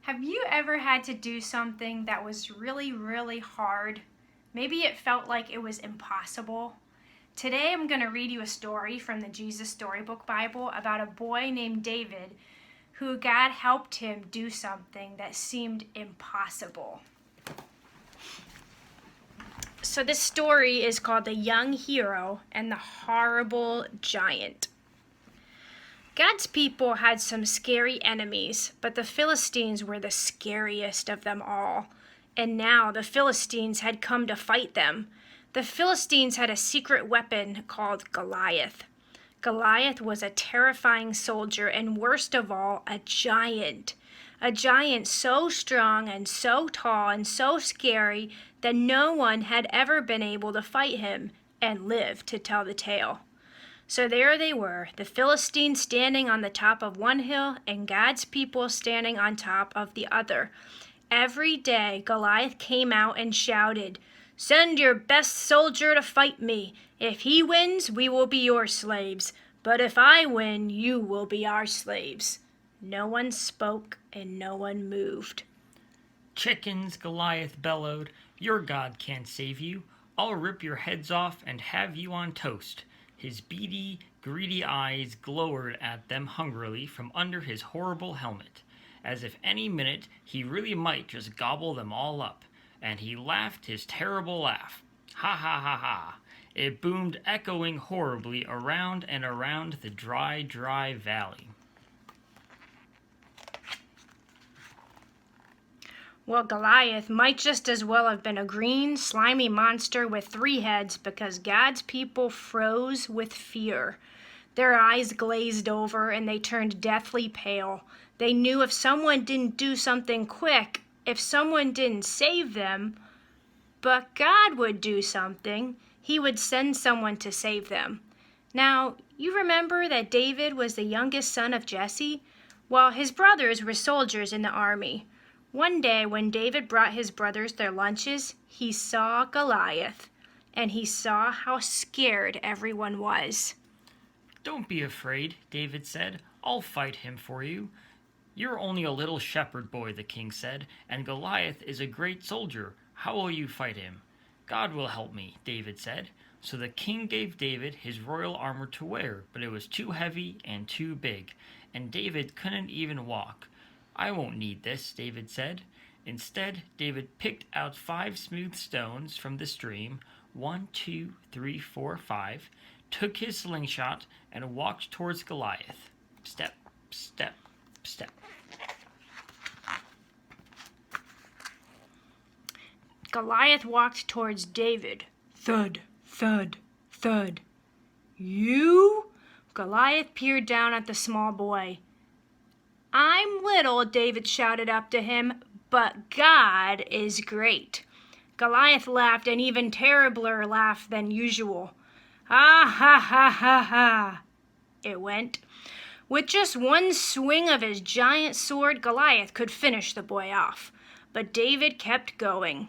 Have you ever had to do something that was really, really hard? Maybe it felt like it was impossible. Today I'm going to read you a story from the Jesus Storybook Bible about a boy named David who God helped him do something that seemed impossible. So this story is called The Young Hero and the Horrible Giant. God's people had some scary enemies, but the Philistines were the scariest of them all. And now the Philistines had come to fight them. The Philistines had a secret weapon called Goliath. Goliath was a terrifying soldier and, worst of all, a giant. A giant so strong and so tall and so scary that no one had ever been able to fight him and live to tell the tale. So there they were, the Philistines standing on the top of one hill and God's people standing on top of the other. Every day Goliath came out and shouted, "Send your best soldier to fight me. If he wins, we will be your slaves. But if I win, you will be our slaves." No one spoke and no one moved. "Chickens," Goliath bellowed, "your God can't save you. I'll rip your heads off and have you on toast." His beady, greedy eyes glowered at them hungrily from under his horrible helmet, as if any minute he really might just gobble them all up, and he laughed his terrible laugh. Ha ha ha ha! It boomed echoing horribly around and around the dry, dry valley. Well, Goliath might just as well have been a green, slimy monster with 3 heads because God's people froze with fear. Their eyes glazed over and they turned deathly pale. They knew if someone didn't do something quick, if someone didn't save them, but God would do something. He would send someone to save them. Now, you remember that David was the youngest son of Jesse? Well, his brothers were soldiers in the army. One day when David brought his brothers their lunches, he saw Goliath, and he saw how scared everyone was. "Don't be afraid," David said. "I'll fight him for you." "You're only a little shepherd boy," the king said, "and Goliath is a great soldier. How will you fight him?" "God will help me," David said. So the king gave David his royal armor to wear, but it was too heavy and too big, and David couldn't even walk. "I won't need this," David said. Instead, David picked out 5 smooth stones from the stream, 1, 2, 3, 4, 5, took his slingshot, and walked towards Goliath. Step, step, step. Goliath walked towards David. Thud, thud, thud. "You?" Goliath peered down at the small boy. "I'm little," David shouted up to him, "but God is great." Goliath laughed an even terribler laugh than usual. "Ha ha ha ha ha," it went. With just one swing of his giant sword, Goliath could finish the boy off. But David kept going.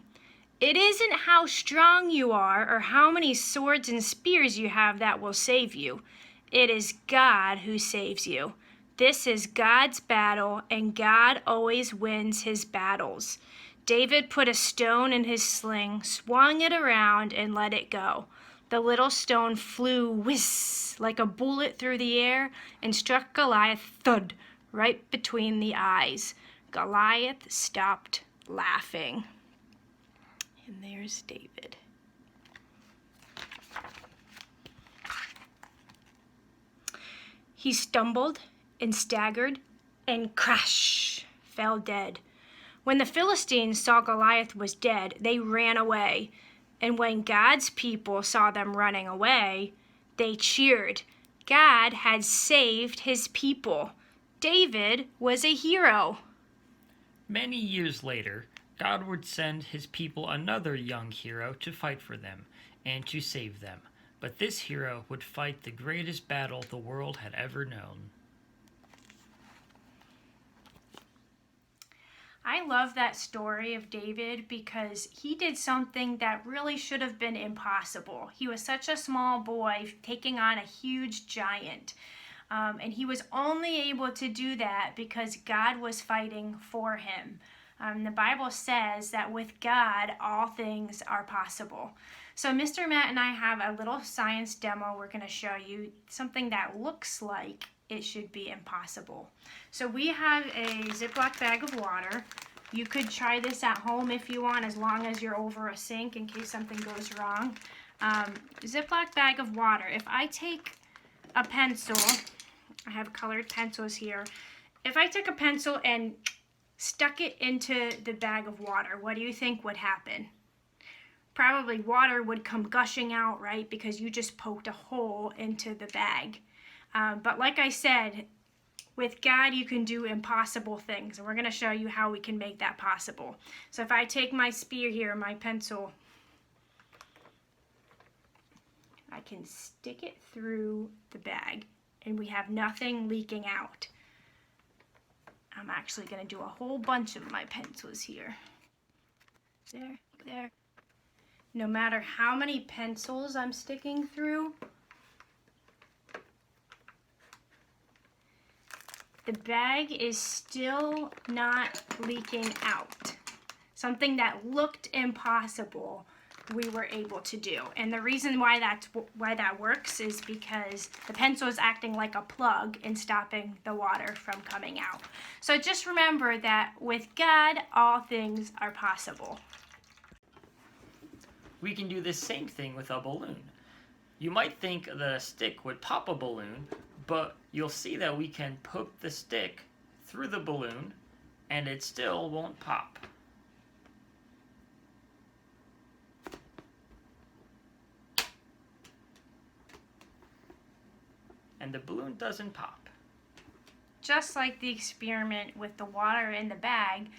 "It isn't how strong you are or how many swords and spears you have that will save you. It is God who saves you. This is God's battle, and God always wins his battles." David put a stone in his sling, swung it around, and let it go. The little stone flew whiz like a bullet through the air and struck Goliath thud right between the eyes. Goliath stopped laughing. And there's David. He stumbled and staggered and crash fell dead. When the Philistines saw Goliath was dead, they ran away. And when God's people saw them running away, they cheered. God had saved his people. David was a hero. Many years later, God would send his people another young hero to fight for them and to save them. But this hero would fight the greatest battle the world had ever known. I love that story of David because he did something that really should have been impossible. He was such a small boy taking on a huge giant. And he was only able to do that because God was fighting for him. The Bible says that with God, all things are possible. So Mr. Matt and I have a little science demo we're going to show you, something that looks like it should be impossible. So we have a Ziploc bag of water. You could try this at home if you want, as long as you're over a sink in case something goes wrong. Ziploc bag of water. If I take a pencil, I have colored pencils here. If I took a pencil and stuck it into the bag of water, what do you think would happen? Probably water would come gushing out, right? Because you just poked a hole into the bag. But like I said, with God, you can do impossible things. And we're going to show you how we can make that possible. So if I take my spear here, my pencil, I can stick it through the bag and we have nothing leaking out. I'm actually going to do a whole bunch of my pencils here. There. No matter how many pencils I'm sticking through, the bag is still not leaking out. Something that looked impossible, we were able to do. And the reason why that works is because the pencil is acting like a plug and stopping the water from coming out. So just remember that with God, all things are possible. We can do the same thing with a balloon. You might think the stick would pop a balloon, but you'll see that we can poke the stick through the balloon and it still won't pop. And the balloon doesn't pop. Just like the experiment with the water in the bag,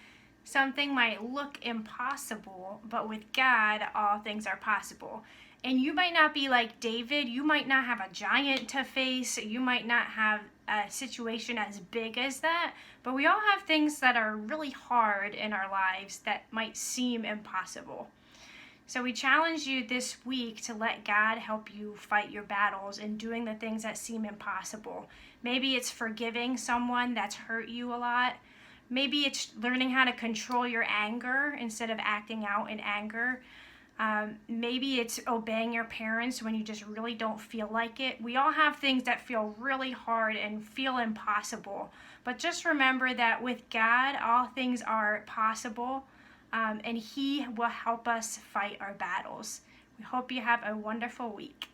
something might look impossible, but with God, all things are possible. And you might not be like David. You might not have a giant to face. You might not have a situation as big as that. But we all have things that are really hard in our lives that might seem impossible. So we challenge you this week to let God help you fight your battles and doing the things that seem impossible. Maybe it's forgiving someone that's hurt you a lot. Maybe it's learning how to control your anger instead of acting out in anger. Maybe it's obeying your parents when you just really don't feel like it. We all have things that feel really hard and feel impossible. But just remember that with God, all things are possible, and He will help us fight our battles. We hope you have a wonderful week.